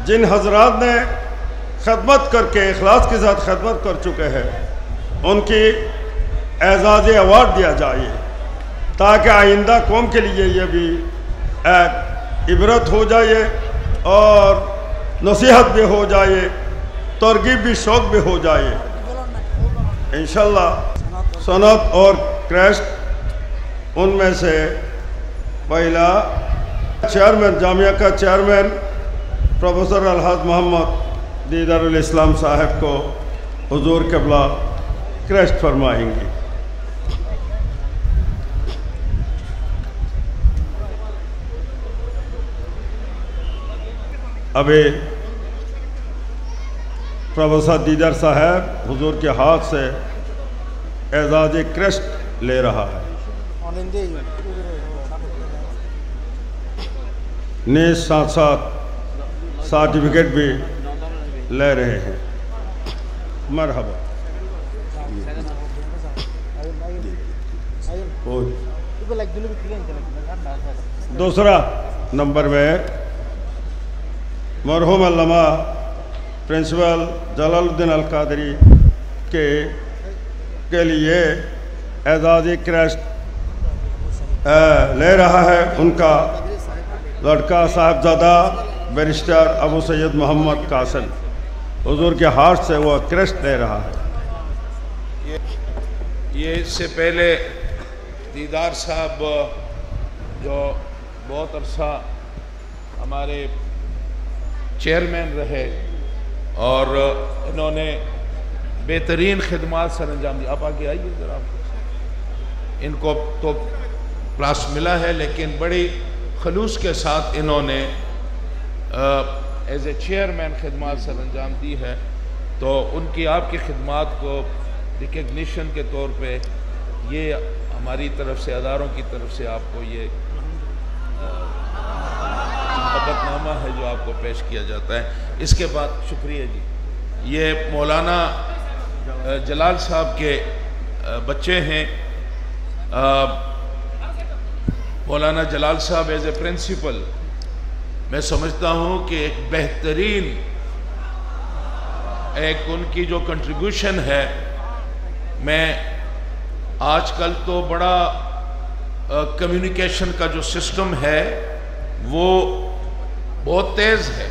جن حضرات نے خدمت کر کے اخلاص کے ساتھ خدمت کر چکے ہیں ان کی اعزاز ایوارڈ دیا جائے تاکہ آئندہ قوم کے لیے یہ بھی ایک عبرت ہو جائے اور نصیحت بھی ہو جائے، ترغیب بھی، شوق بھی ہو جائے انشاءاللہ۔ صنعت اور کریسٹ ان میں سے پہلا چیئرمین، جامعہ کا چیئرمین پروفیسر الحاج محمد دیدار الاسلام صاحب کو حضور قبلہ کریسٹ فرمائیں گی۔ ابھی پروفیسر دیدار صاحب حضور کے ہاتھ سے اعزاز کریسٹ لے رہا ہے، نیز ساتھ ساتھ سرٹیفکیٹ بھی لے رہے ہیں۔ مرحبا۔ دوسرا نمبر میں مرحوم علامہ پرنسپل جلال الدین القادری کے لیے اعزازی کریسٹ لے رہا ہے ان کا لڑکا صاحبزادہ بیرسٹر ابو سید محمد قاسم، حضور کے ہاتھ سے وہ کریسٹ لے رہا ہے۔ یہ اس سے پہلے دیدار صاحب جو بہت عرصہ ہمارے چیئرمین رہے اور انہوں نے بہترین خدمات سر انجام دی۔ آپ آگے آئیے ذرا، ان کو تو پلاس ملا ہے لیکن بڑی خلوص کے ساتھ انہوں نے ایز اے چیئرمین خدمات سر انجام دی ہے، تو ان کی آپ کی خدمات کو ریکگنیشن کے طور پہ یہ ہماری طرف سے، اداروں کی طرف سے آپ کو یہ محبت نامہ ہے جو آپ کو پیش کیا جاتا ہے۔ اس کے بعد شکریہ جی، یہ مولانا جلال صاحب کے بچے ہیں۔ مولانا جلال صاحب ایز اے پرنسپل میں سمجھتا ہوں کہ ایک بہترین ایک ان کی جو کنٹریبیوشن ہے، میں آج کل تو بڑا کمیونیکیشن کا جو سسٹم ہے وہ بہت تیز ہے،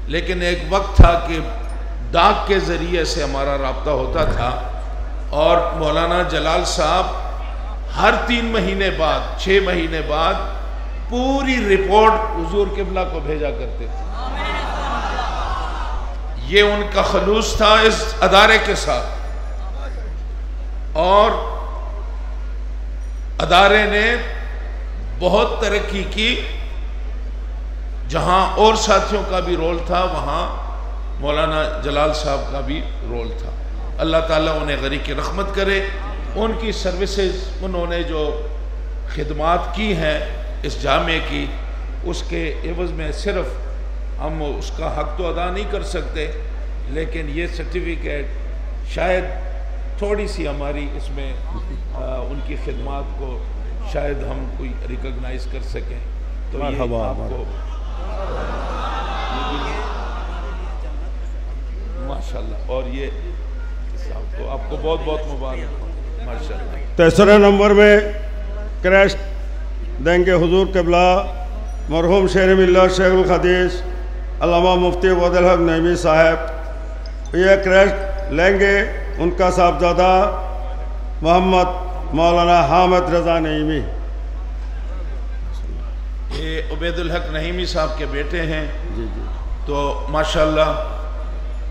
لیکن ایک وقت تھا کہ ڈاک کے ذریعے سے ہمارا رابطہ ہوتا تھا، اور مولانا جلال صاحب ہر 3 مہینے بعد، 6 مہینے بعد پوری رپورٹ حضور قبلہ کو بھیجا کرتے تھے۔ یہ ان کا خلوص تھا اس ادارے کے ساتھ، اور ادارے نے بہت ترقی کی۔ جہاں اور ساتھیوں کا بھی رول تھا وہاں مولانا جلال صاحب کا بھی رول تھا۔ اللہ تعالیٰ انہیں غریق رحمت کرے۔ ان کی سروسز، انہوں نے جو خدمات کی ہیں اس جامعے کی، اس کے عوض میں صرف ہم اس کا حق تو ادا نہیں کر سکتے، لیکن یہ سرٹیفکیٹ شاید تھوڑی سی ہماری اس میں ان کی خدمات کو شاید ہم کوئی ریکگنائز کر سکیں، تو یہ آپ کو ماشاءاللہ، اور یہ تو آپ کو بہت بہت مبارک ماشاءاللہ۔ تیسرے نمبر میں کریسٹ دیں گے حضور قبلہ مرحوم شیر ملت شیخ الحدیث علامہ مفتی عبد الحق نعیمی صاحب۔ یہ کریسٹ لیں گے ان کا صاحبزادہ محمد مولانا حامد رضا نعیمی۔ یہ عبید الحق نعیمی صاحب کے بیٹے ہیں، جی جی، تو ماشاءاللہ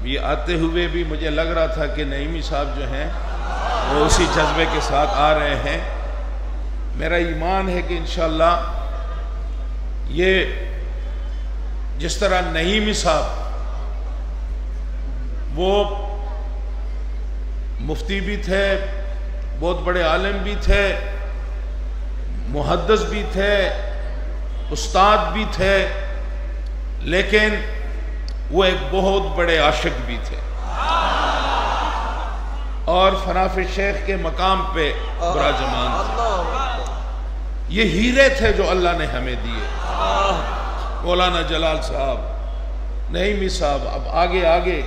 یہ آتے ہوئے بھی مجھے لگ رہا تھا کہ نعیمی صاحب جو ہیں وہ اسی جذبے کے ساتھ آ رہے ہیں۔ میرا ایمان ہے کہ انشاءاللہ یہ جس طرح نعیمی صاحب وہ مفتی بھی تھے، بہت بڑے عالم بھی تھے، محدث بھی تھے، استاد بھی تھے، لیکن وہ ایک بہت بڑے عاشق بھی تھے، اور فناف شیخ کے مقام پہ براجمان تھے۔ یہ ہیرے تھے جو اللہ نے ہمیں دیے۔ مولانا جلال صاحب نہیں می صاحب، اب آگے آگے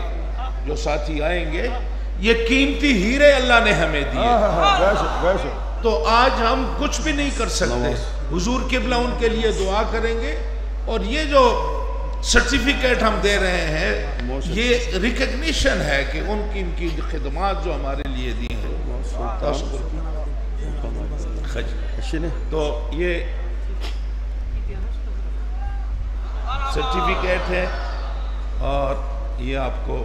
جو ساتھی آئیں گے، یہ قیمتی ہیرے اللہ نے ہمیں دیے، تو آج ہم کچھ بھی نہیں کر سکتے۔ حضور قبلہ ان کے لیے دعا کریں گے، اور یہ جو سرٹیفکیٹ ہم دے رہے ہیں یہ ریکگنیشن ہے کہ ان کی خدمات جو ہمارے لیے دی ہیں، تو یہ سرٹیفکیٹ ہے، اور یہ آپ کو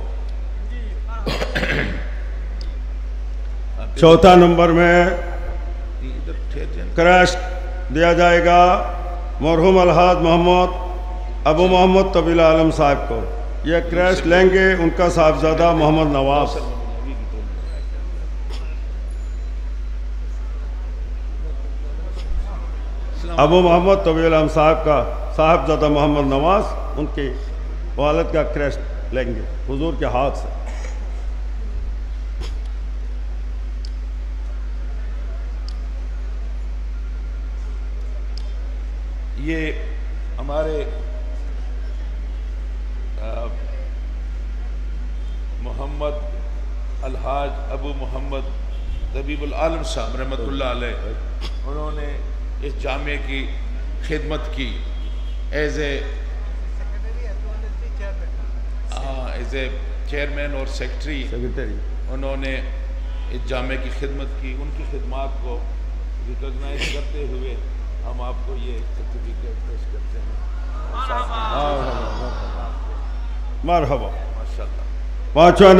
چوتھا نمبر میں کریش دیا جائے گا مرحوم الحاج محمد ابو محمد طویل عالم صاحب کو۔ یہ کریش لیں گے ان کا صاحبزادہ محمد نواز۔ ابو محمد طویل عالم صاحب کا صاحبزادہ محمد نواز ان کے والد کا کریش لیں گے حضور کے ہاتھ سے۔ یہ ہمارے محمد الحاج ابو محمد طبیب العالم صاحب رحمۃ اللہ علیہ، انہوں نے اس جامعے کی خدمت کی ایز اے چیئرمین اور سیکرٹری، انہوں نے اس جامعے کی خدمت کی۔ ان کی خدمات کو ریکگنائز کرتے ہوئے ہم آپ کو یہ سرٹیفکیٹ پیش کرتے ہیں۔ مرحبا۔ ماشاءاللہ۔ پانچواں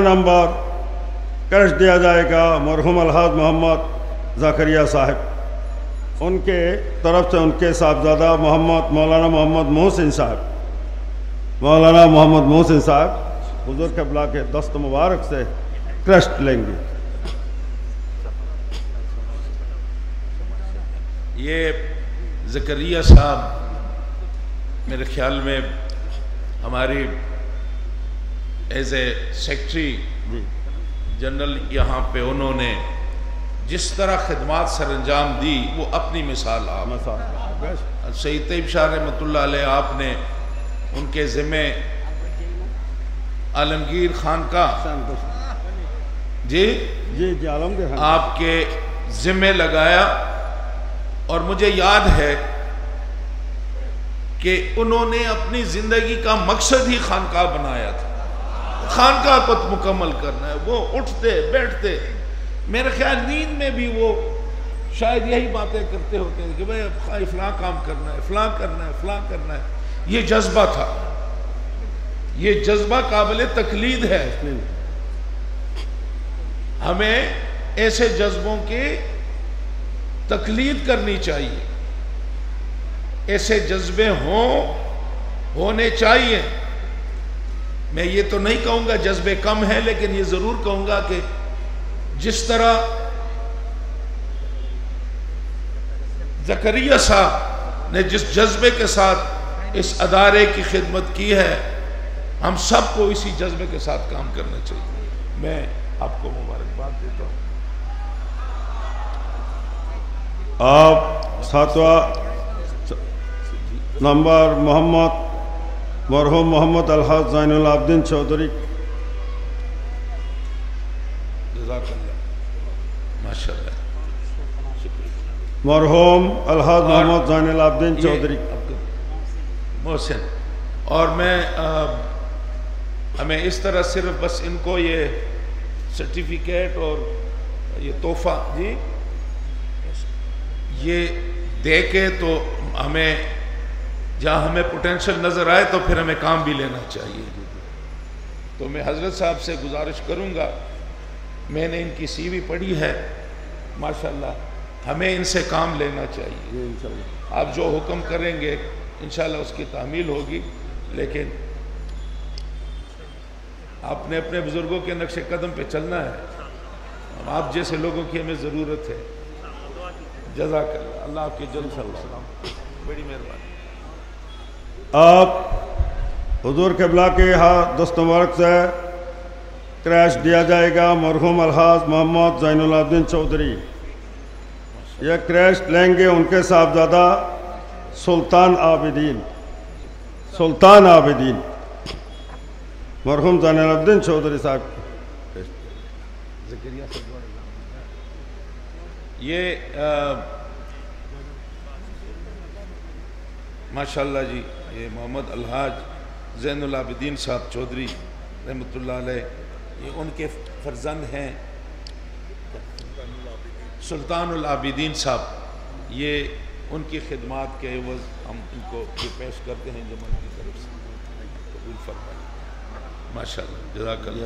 نمبر کریش دیا جائے گا مرحوم الحاج محمد زکریا صاحب، ان کے طرف سے ان کے صاحبزادہ مولانا محمد محسن صاحب حضور قبلہ کے دست مبارک سے کریش لیں گے۔ یہ زکریا صاحب میرے خیال میں ہماری ایز اے سیکرٹری جنرل یہاں پہ انہوں نے جس طرح خدمات سر انجام دی وہ اپنی مثال آپ سید طیب شاہ رحمۃ اللہ علیہ، آپ نے ان کے ذمہ عالمگیر خان کا آپ کے ذمہ لگایا، اور مجھے یاد ہے کہ انہوں نے اپنی زندگی کا مقصد ہی خانقاہ بنایا تھا، خانقاہ کو مکمل کرنا ہے۔ وہ اٹھتے بیٹھتے، میرے خیال نیند میں بھی وہ شاید یہی باتیں کرتے ہوتے ہیں کہ بھائی فلاں کام کرنا ہے، فلاں کرنا ہے، فلاں کرنا ہے۔ یہ جذبہ تھا، یہ جذبہ قابل تقلید ہے۔ ہمیں ایسے جذبوں کی تقلید کرنی چاہیے، ایسے جذبے ہونے چاہیے۔ میں یہ تو نہیں کہوں گا جذبے کم ہیں، لیکن یہ ضرور کہوں گا کہ جس طرح زکریا صاحب نے جس جذبے کے ساتھ اس ادارے کی خدمت کی ہے، ہم سب کو اسی جذبے کے ساتھ کام کرنا چاہیے۔ میں آپ کو مبارکباد دیتا ہوں۔ آپ ساتواں نمبر مرحوم محمد الحاج زین العابدین چودھری، جزاک اللہ، ماشاءاللہ، مرحوم الحاج محمد زین العابدین چودھری محسن۔ اور میں ہمیں اس طرح صرف بس ان کو یہ سرٹیفکیٹ اور یہ تحفہ یہ دے کے، تو ہمیں جہاں ہمیں پوٹینشل نظر آئے تو پھر ہمیں کام بھی لینا چاہیے۔ تو میں حضرت صاحب سے گزارش کروں گا، میں نے ان کی سی وی پڑھی ہے ماشاءاللہ، ہمیں ان سے کام لینا چاہیے۔ آپ جو حکم کریں گے انشاءاللہ اس کی تعمیل ہوگی، لیکن آپ نے اپنے بزرگوں کے نقش قدم پہ چلنا ہے۔ آپ جیسے لوگوں کی ہمیں ضرورت ہے۔ جزاک اللہ، اللہ آپ کی جلد سلام، بڑی مہربانی۔ آپ حضور قبلہ کے ہاتھ دست مبارک سے کریش دیا جائے گا مرحوم الحاج محمد زین العابدین چودھری، یہ کریسٹ لیں گے ان کے صاحبزادہ سلطان عابدین مرحوم زین العابدین چودھری صاحب. یہ ماشاءاللہ جی، یہ محمد الحاج زین العابدین صاحب چودھری رحمۃ اللہ علیہ، یہ ان کے فرزند ہیں سلطان العابدین صاحب. یہ ان کی خدمات کے عوض ہم ان کو یہ پیش کرتے ہیں جمع کی طرف سے. قبول فرمائیے ماشاءاللہ، جزاک اللہ.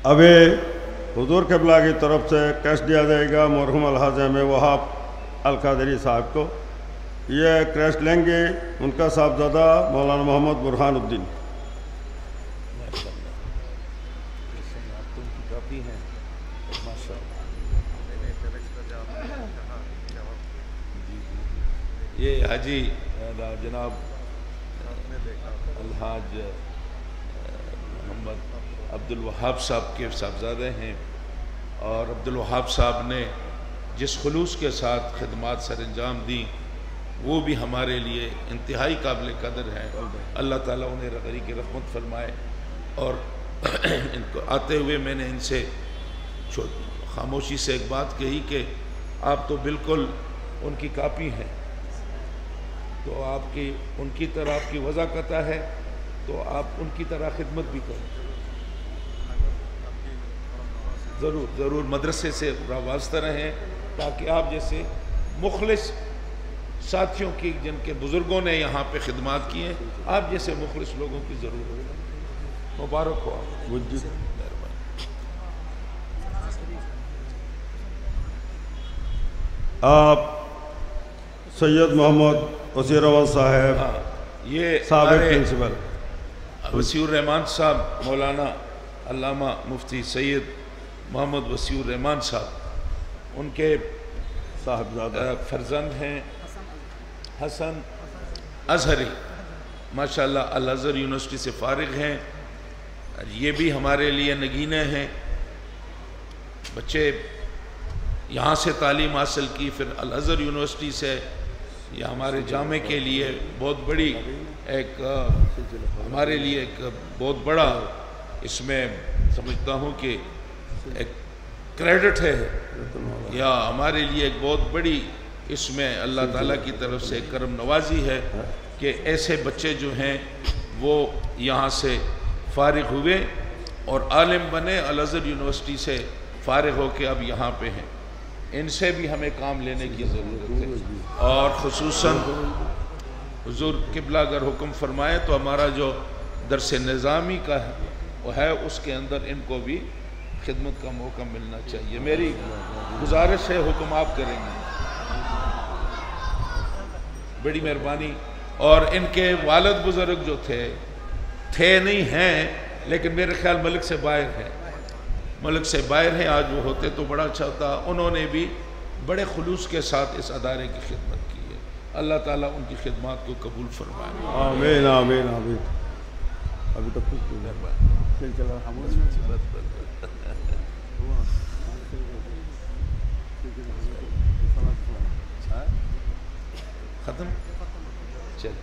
اب حضور قبلہ کی طرف سے کریسٹ دیا جائے گا مرحوم الحاج احمد وہاب القادری صاحب کو. یہ کریسٹ لیں گے ان کا صاحبزادہ مولانا محمد برہان الدین. یہ حاجی جناب الحاج محمد عبدالوہاب صاحب کے صاحبزادے ہیں، اور عبدالوہاب صاحب نے جس خلوص کے ساتھ خدمات سر انجام دی وہ بھی ہمارے لیے انتہائی قابل قدر ہیں. اللہ تعالیٰ انہیں رغری کی رحمت فرمائے. اور ان کو آتے ہوئے میں نے ان سے خاموشی سے ایک بات کہی کہ آپ تو بالکل ان کی کاپی ہیں، تو آپ کی ان کی طرح آپ کی وضاحت ہے تو آپ ان کی طرح خدمت بھی کریں. ضرور مدرسے سے وابستہ رہیں تاکہ آپ جیسے مخلص ساتھیوں کی جن کے بزرگوں نے یہاں پہ خدمات کی ہیں، آپ جیسے مخلص لوگوں کی ضرور ہو. مبارک ہو آپ. آپ سید محمد وسیع الرحمان صاحب، یہ سابق پرنسپل وسیع الرحمان صاحب، مولانا علامہ مفتی سید محمد وسیع الرحمان صاحب، ان کے صاحبزادہ فرزند ہیں حسن ازہری، ماشاءاللہ الازہر یونیورسٹی سے فارغ ہیں. یہ بھی ہمارے لیے نگینے ہیں. بچے یہاں سے تعلیم حاصل کی، پھر الازہر یونیورسٹی سے. یہ ہمارے جامعے کے لیے بہت بڑی ہمارے لیے ایک بہت بڑا اس میں سمجھتا ہوں کہ ایک کریڈٹ ہے، یا ہمارے لیے ایک بہت بڑی اس میں اللہ تعالیٰ کی طرف سے کرم نوازی ہے کہ ایسے بچے جو ہیں وہ یہاں سے فارغ ہوئے اور عالم بنے. الازہر یونیورسٹی سے فارغ ہو کے اب یہاں پہ ہیں. ان سے بھی ہمیں کام لینے کی ضرورت ہے، اور خصوصاً حضور قبلہ اگر حکم فرمائے تو ہمارا جو درس نظامی کا وہ ہے اس کے اندر ان کو بھی خدمت کا موقع ملنا چاہیے. میری گزارش ہے، حکم آپ کریں گے، بڑی مہربانی. اور ان کے والد بزرگ جو تھے نہیں ہیں، لیکن میرے خیال ملک سے باہر ہیں. آج وہ ہوتے تو بڑا اچھا ہوتا. انہوں نے بھی بڑے خلوص کے ساتھ اس ادارے کی خدمت کی ہے. اللہ تعالیٰ ان کی خدمات کو قبول فرمائے. آمین آمین آمین. ابھی تک کچھ ختم چل.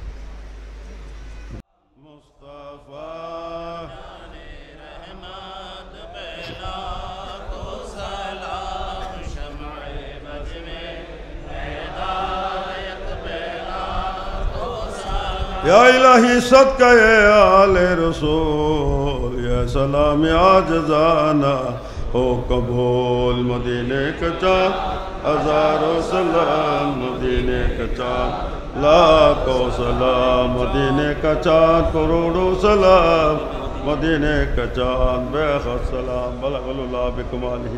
یا الہی صدقہ آل رسول، یا سلام عاجزانہ ہو قبول. مدینے کا چاند ہزاروں سلام، مدینے کا چاند لاکھوں سلام، مدینے کا چاند کروڑوں سلام، مدینے کا چاند بے خط سلام. بلغ اللہ بکمالہ،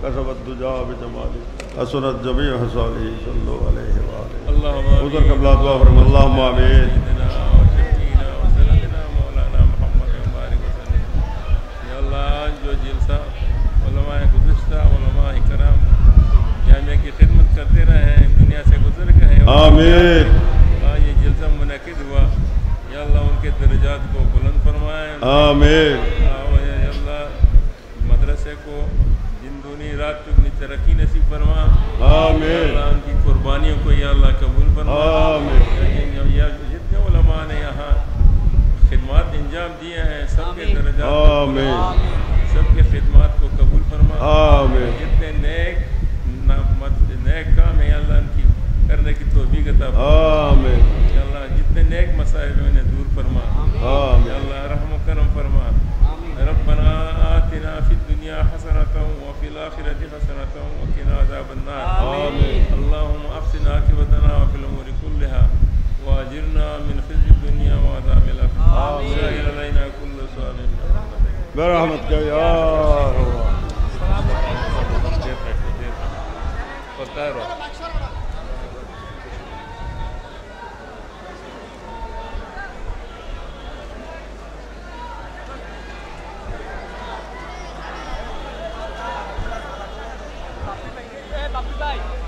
کشف الدجا بجمالہ، حسنت جمیع خصالہ، صلو علیہ وآلہ. حضور قبلہ دعا فرمائیں. اللہم آمین. جو جلسہ علماء گزشتہ علماء کرام جامعہ کی خدمت کرتے رہے ہیں، دنیا سے گزر گئے آمین یہ جلسہ منعقد ہوا یا اللہ ان کے درجات کو بلند فرمائے. آمین یا اللہ مدرسے کو دن دنی رات چگنی ترقی نصیب فرما. آمین یا اللہ ان کی قربانیوں کو یا اللہ قبول فرما. آمین یا جتنے علماء نے یہاں خدمات انجام دیے ہیں سب کے درجات آمین سب کے خدمات کو قبول فرما. آمین جتنے نیک کام ہیں اللہ ان کی کرنے کی توفیق عطا فرما. آمین یا اللہ جتنے نیک مسائل ہیں انہیں دور فرما. یا اللہ رحم و کرم فرما. ربنا آتنا فی الدنیا حسنۃ وفی الآخرۃ حسنۃ وقنا عذاب النار. آمین اللهم احسن عاقبتنا وفي الامور كلها واجرنا من خزي الدنيا وعذاب الاخره. سهل علينا كل صالح برحمتك يا الله. Bye.